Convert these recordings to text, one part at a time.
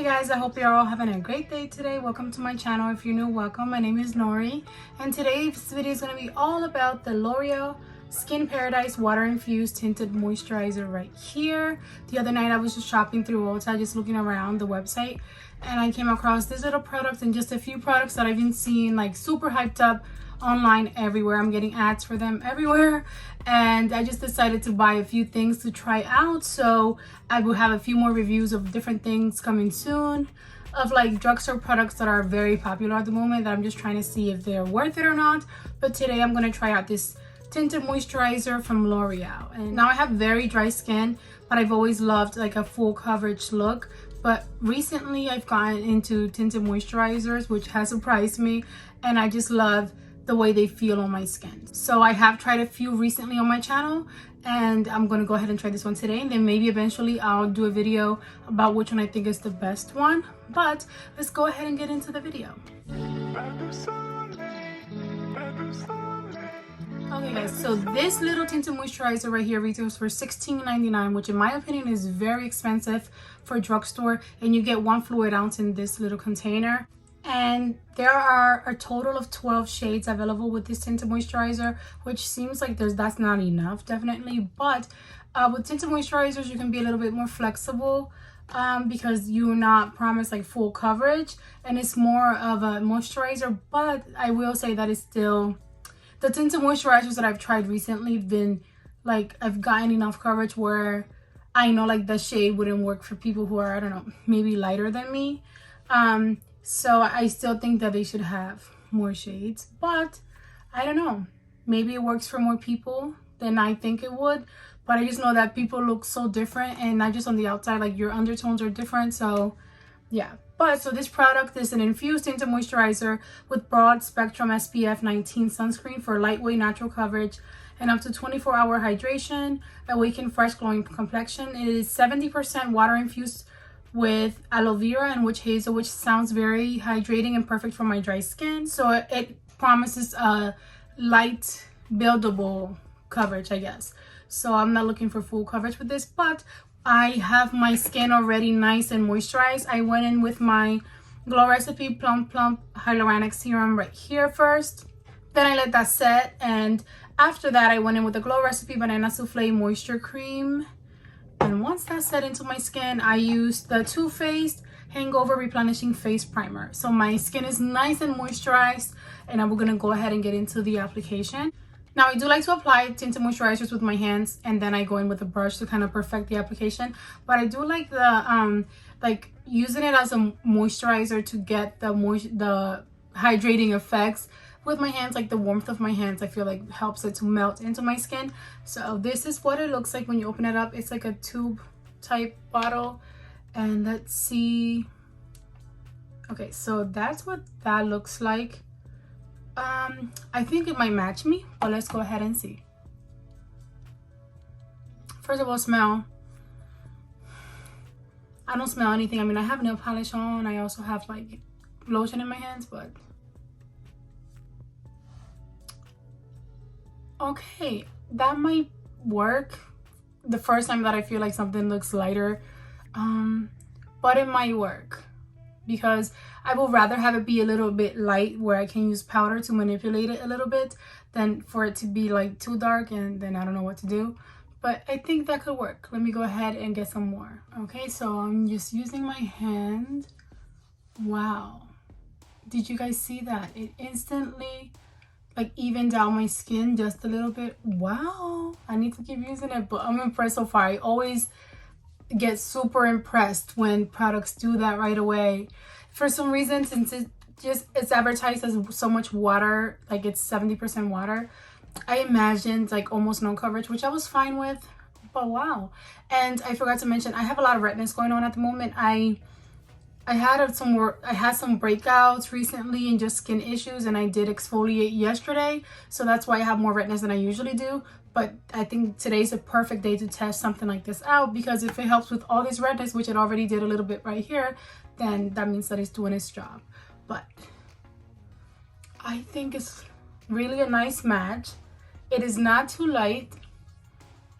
Hey guys, I hope you're all having a great day today. Welcome to my channel. If you're new, welcome. My name is Nori, and today's video is going to be all about the L'Oreal Skin Paradise Water Infused Tinted Moisturizer right here. The other night I was just shopping through Ulta, just looking around the website, and I came across this little product and just a few products that I've been seeing like super hyped up online everywhere. I'm getting ads for them everywhere, and I just decided to buy a few things to try out. So I will have a few more reviews of different things coming soon, of like drugstore products that are very popular at the moment that I'm just trying to see if they're worth it or not. But today I'm going to try out this tinted moisturizer from L'Oreal. And now I have very dry skin, but I've always loved like a full coverage look. But recently I've gotten into tinted moisturizers, which has surprised me, and I just love the way they feel on my skin. So I have tried a few recently on my channel, and I'm gonna go ahead and try this one today, and then maybe eventually I'll do a video about which one I think is the best one. But let's go ahead and get into the video. Okay guys, so this little tinted moisturizer right here retails for $16.99, which in my opinion is very expensive for a drugstore, and you get 1 fluid ounce in this little container. And there are a total of 12 shades available with this tinted moisturizer, which seems like that's not enough, definitely. But with tinted moisturizers you can be a little bit more flexible, because you're not promised like full coverage, and it's more of a moisturizer. But I will say that it's still, the tinted moisturizers that I've tried recently have been like, I've gotten enough coverage where I know like the shade wouldn't work for people who are, I don't know, maybe lighter than me. So I still think that they should have more shades, but I don't know, maybe it works for more people than I think it would. But I just know that people look so different, and not just on the outside, like your undertones are different. So yeah. But so this product is an infused tinted moisturizer with broad spectrum SPF 19 sunscreen for lightweight natural coverage and up to 24-hour hydration, awaken fresh glowing complexion. It is 70% water infused with aloe vera and witch hazel, which sounds very hydrating and perfect for my dry skin. So it promises a light buildable coverage, I guess. So I'm not looking for full coverage with this, but I have my skin already nice and moisturized. I went in with my Glow Recipe Plump Hyaluronic Serum right here first. Then I let that set, and after that I went in with the Glow Recipe Banana Souffle Moisture Cream. And once that set into my skin, I used the Too Faced Hangover Replenishing Face Primer. So my skin is nice and moisturized, and I'm gonna go ahead and get into the application. Now I do like to apply tinted moisturizers with my hands, and then I go in with a brush to kind of perfect the application. But I do like the like using it as a moisturizer to get the hydrating effects with my hands. Like the warmth of my hands, I feel like helps it to melt into my skin. So this is what it looks like when you open it up. It's like a tube type bottle, and let's see. Okay, so that's what that looks like. I think it might match me, but let's go ahead and see. First of all, smell. I don't smell anything. I mean, I have nail polish on, I also have like lotion in my hands, but okay, that might work the first time that I feel like something looks lighter, but it might work because I would rather have it be a little bit light where I can use powder to manipulate it a little bit than for it to be like too dark and then I don't know what to do. But I think that could work. Let me go ahead and get some more. Okay, so I'm just using my hand. Wow, did you guys see that? It instantly like evened out my skin just a little bit. Wow, I need to keep using it, but I'm impressed so far. I always get super impressed when products do that right away. For some reason, since it's advertised as so much water, like it's 70% water, I imagined like almost no coverage, which I was fine with. But wow. And I forgot to mention, I have a lot of redness going on at the moment. I had some breakouts recently and just skin issues, and I did exfoliate yesterday, so that's why I have more redness than I usually do. But I think today's a perfect day to test something like this out, because if it helps with all this redness, which it already did a little bit right here, then that means that it's doing its job. But I think it's really a nice match. It is not too light,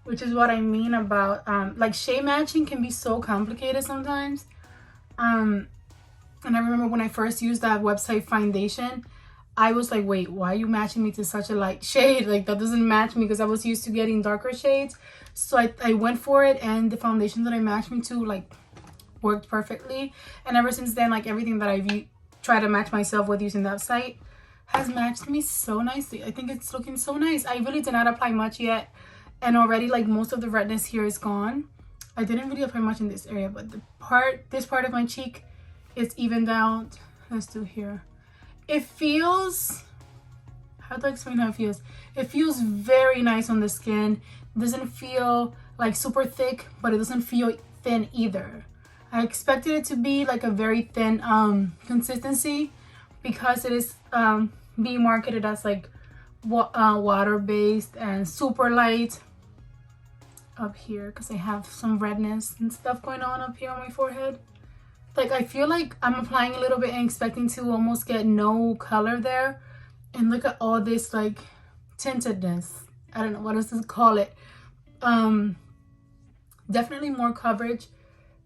which is what I mean about like shade matching can be so complicated sometimes. And I remember when I first used that website foundation, I was like, wait, why are you matching me to such a light shade? Like, that doesn't match me, because I was used to getting darker shades. So I went for it, and the foundation that I matched me to, like, worked perfectly. And ever since then, like, everything that I've tried to match myself with using that site has matched me so nicely. I think it's looking so nice. I really did not apply much yet, and already, like, most of the redness here is gone. I didn't really apply much in this area, but this part of my cheek is evened out. Let's do here. It feels, how do I explain how it feels? It feels very nice on the skin. It doesn't feel like super thick, but it doesn't feel thin either. I expected it to be like a very thin consistency, because it is being marketed as like water-based and super light up here, because I have some redness and stuff going on up here on my forehead. Like, I feel like I'm applying a little bit and expecting to almost get no color there. And look at all this, like, tintedness. I don't know, what else to call it. Definitely more coverage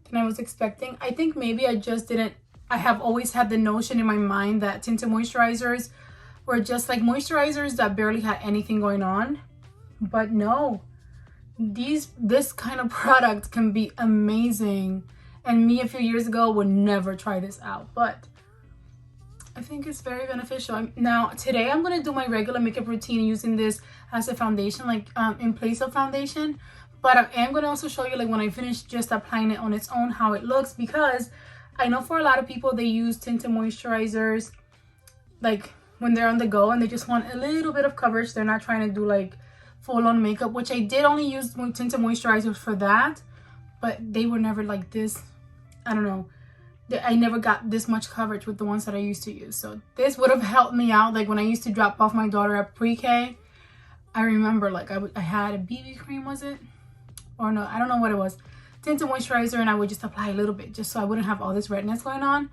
than I was expecting. I think maybe I just didn't... I have always had the notion in my mind that tinted moisturizers were just like moisturizers that barely had anything going on. But no. This kind of product can be amazing. And me a few years ago would never try this out, but I think it's very beneficial. Now today I'm gonna do my regular makeup routine using this as a foundation, like in place of foundation. But I am gonna also show you, like, when I finish just applying it on its own, how it looks, because I know for a lot of people they use tinted moisturizers like when they're on the go and they just want a little bit of coverage. They're not trying to do like full-on makeup, which I did only use tinted moisturizers for that, but they were never like this. I don't know, I never got this much coverage with the ones that I used to use. So this would have helped me out, like when I used to drop off my daughter at pre-K. I remember, like, I had a BB cream, was it? Or no, I don't know what it was. Tinted moisturizer, and I would just apply a little bit just so I wouldn't have all this redness going on.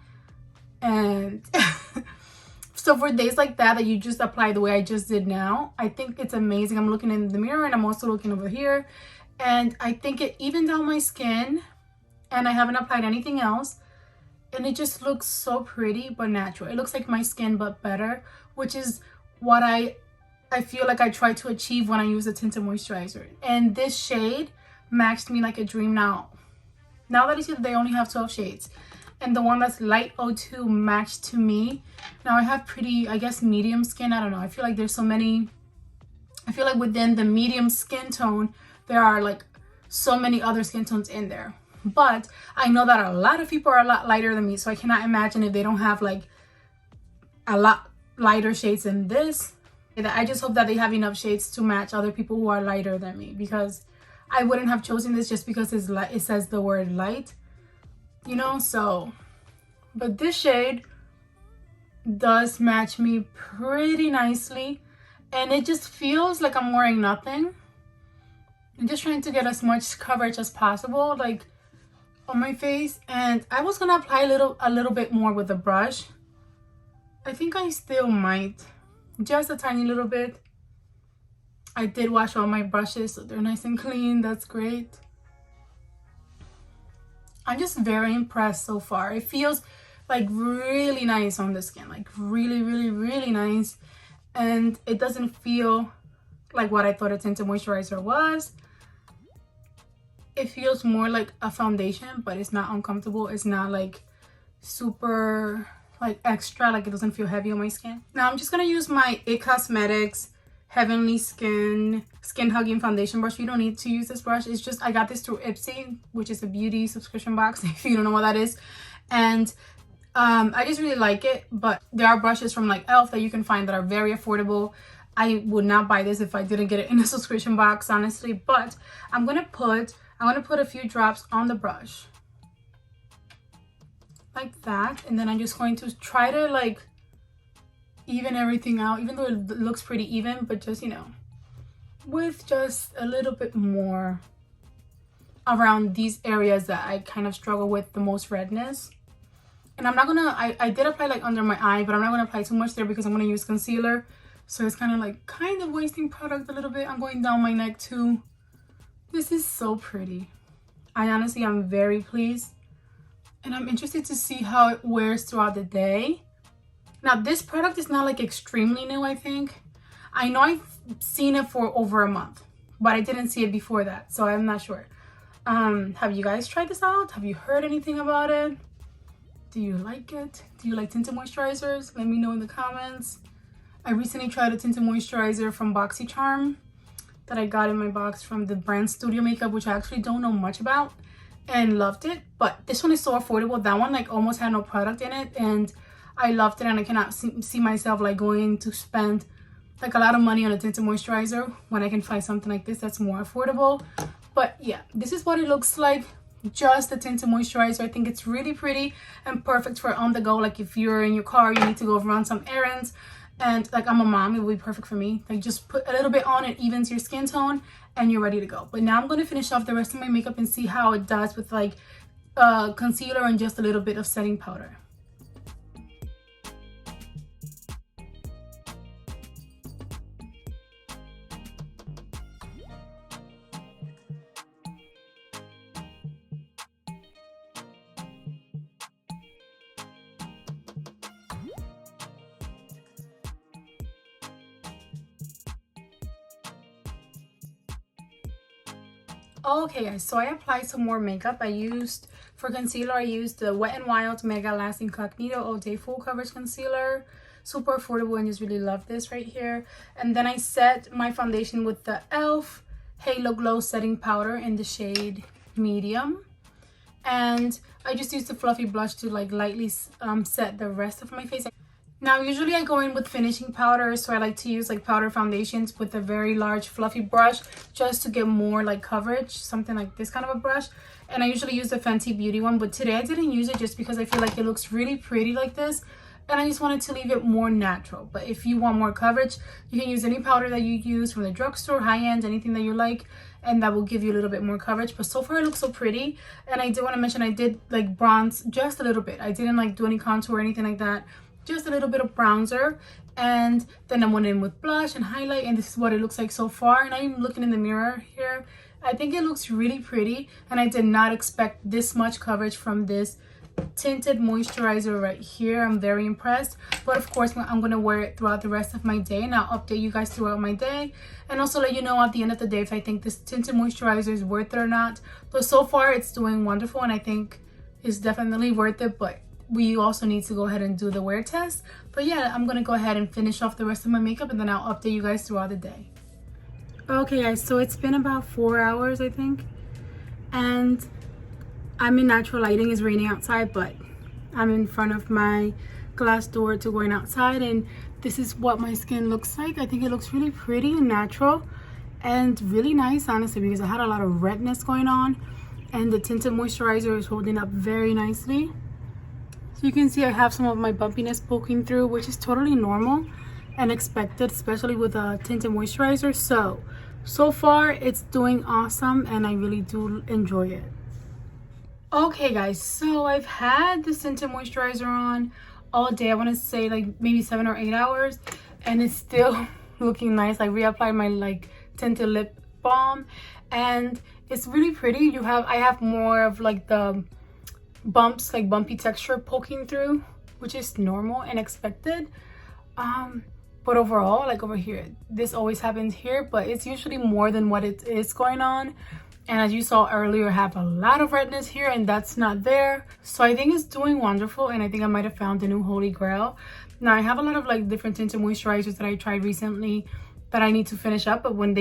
And so for days like that you just apply the way I just did now, I think it's amazing. I'm looking in the mirror and I'm also looking over here, and I think it evened out my skin, and I haven't applied anything else, and it just looks so pretty but natural. It looks like my skin but better, which is what I feel like I try to achieve when I use a tinted moisturizer. And this shade matched me like a dream. Now that I see that they only have 12 shades, and the one that's light 02 matched to me. Now I have pretty, I guess, medium skin. I don't know, I feel like there's so many, I feel like within the medium skin tone there are like so many other skin tones in there. But I know that a lot of people are a lot lighter than me, so I cannot imagine if they don't have like a lot lighter shades than this. I just hope that they have enough shades to match other people who are lighter than me, because I wouldn't have chosen this just because it's light, it says the word light, you know. So, but this shade does match me pretty nicely, and it just feels like I'm wearing nothing. I'm just trying to get as much coverage as possible, like, on my face. And I was gonna apply a little bit more with the brush. I think I still might, just a tiny little bit. I did wash all my brushes, so they're nice and clean. That's great. I'm just very impressed so far. It feels like really nice on the skin, like really, really, really nice. And it doesn't feel like what I thought a tinted moisturizer was. It feels more like a foundation, but it's not uncomfortable. It's not like super like extra, like it doesn't feel heavy on my skin. Now I'm just gonna use my IT Cosmetics Heavenly Skin Hugging Foundation brush. You don't need to use this brush. It's just, I got this through Ipsy, which is a beauty subscription box, if you don't know what that is. And I just really like it. But there are brushes from like e.l.f. that you can find that are very affordable. I would not buy this if I didn't get it in a subscription box, honestly. But I'm gonna put a few drops on the brush like that, and then I'm just going to try to like even everything out, even though it looks pretty even, but just, you know, with just a little bit more around these areas that I kind of struggle with the most redness. And I'm not gonna, I did apply like under my eye, but I'm not gonna apply too much there because I'm gonna use concealer, so it's kind of wasting product a little bit. I'm going down my neck too. This is so pretty. I honestly am very pleased. and I'm interested to see how it wears throughout the day. Now this product is not like extremely new, I think. I know I've seen it for over a month, but I didn't see it before that, so I'm not sure. Have you guys tried this out? Have you heard anything about it? Do you like it? Do you like tinted moisturizers? Let me know in the comments. I recently tried a tinted moisturizer from BoxyCharm that I got in my box from the brand Studio Makeup, which I actually don't know much about, and loved it. But this one is so affordable. That one like almost had no product in it, and I loved it, and I cannot see myself like going to spend like a lot of money on a tinted moisturizer when I can find something like this that's more affordable. But yeah, this is what it looks like. Just the tinted moisturizer. I think it's really pretty and perfect for on the go. Like if you're in your car, you need to go run some errands, and like I'm a mom, it would be perfect for me. Like just put a little bit on, it evens your skin tone, and you're ready to go. But now I'm going to finish off the rest of my makeup and see how it does with like concealer and just a little bit of setting powder. Okay guys, so I applied some more makeup. For concealer, I used the Wet n Wild Mega Last Incognito All Day Full Coverage Concealer. Super affordable, and just really love this right here. And then I set my foundation with the e.l.f. Halo Glow Setting Powder in the shade Medium. And I just used the fluffy blush to like lightly set the rest of my face. Now usually I go in with finishing powder, so I like to use like powder foundations with a very large fluffy brush just to get more like coverage, something like this kind of a brush. And I usually use the Fenty Beauty one, but today I didn't use it just because I feel like it looks really pretty like this, and I just wanted to leave it more natural. But if you want more coverage, you can use any powder that you use from the drugstore, high-end, anything that you like, and that will give you a little bit more coverage. But so far it looks so pretty. And I did want to mention I did like bronze just a little bit. I didn't like do any contour or anything like that, just a little bit of bronzer, and then I went in with blush and highlight, and this is what it looks like so far. And I'm looking in the mirror here. I think it looks really pretty, and I did not expect this much coverage from this tinted moisturizer right here. I'm very impressed, but of course I'm going to wear it throughout the rest of my day, and I'll update you guys throughout my day, and also let you know at the end of the day if I think this tinted moisturizer is worth it or not. But so far it's doing wonderful, and I think it's definitely worth it, but we also need to go ahead and do the wear test. But yeah, I'm gonna go ahead and finish off the rest of my makeup, and then I'll update you guys throughout the day. Okay guys, so it's been about 4 hours I think, and I'm in natural lighting. It's raining outside, but I'm in front of my glass door to going outside, and this is what my skin looks like. I think it looks really pretty and natural and really nice, honestly, because I had a lot of redness going on, and the tinted moisturizer is holding up very nicely. So you can see I have some of my bumpiness poking through, which is totally normal and expected, especially with a tinted moisturizer. So far it's doing awesome, and I really do enjoy it. Okay guys, so I've had this tinted moisturizer on all day. I want to say like maybe 7 or 8 hours, and it's still looking nice. I reapplied my like tinted lip balm, and it's really pretty. I have more of like the bumps, like bumpy texture poking through, which is normal and expected. But overall, like over here, this always happens here, but it's usually more than what it is going on. And as you saw earlier, I have a lot of redness here, and that's not there. So I think it's doing wonderful, and I think I might have found the new holy grail. Now I have a lot of like different tinted moisturizers that I tried recently that I need to finish up, but when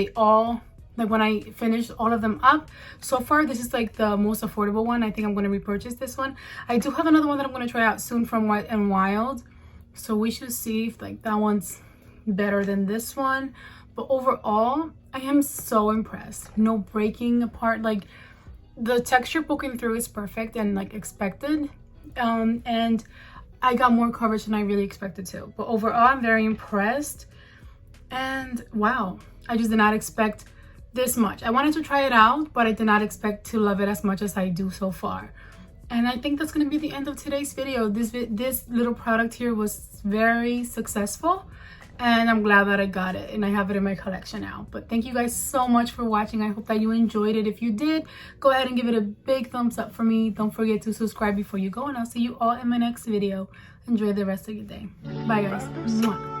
I finish all of them up, so far this is like the most affordable one. I think I'm going to repurchase this one. I do have another one that I'm going to try out soon from Wet n Wild, so we should see if like that one's better than this one. But overall, I am so impressed. No breaking apart, like the texture poking through is perfect and like expected, and I got more coverage than I really expected to. But overall, I'm very impressed, and wow, I just did not expect this much. I wanted to try it out, but I did not expect to love it as much as I do so far. And I think that's going to be the end of today's video. This little product here was very successful, and I'm glad that I got it and I have it in my collection now. But thank you guys so much for watching. I hope that you enjoyed it. If you did, go ahead and give it a big thumbs up for me. Don't forget to subscribe before you go, and I'll see you all in my next video. Enjoy the rest of your day. Bye guys. Mwah.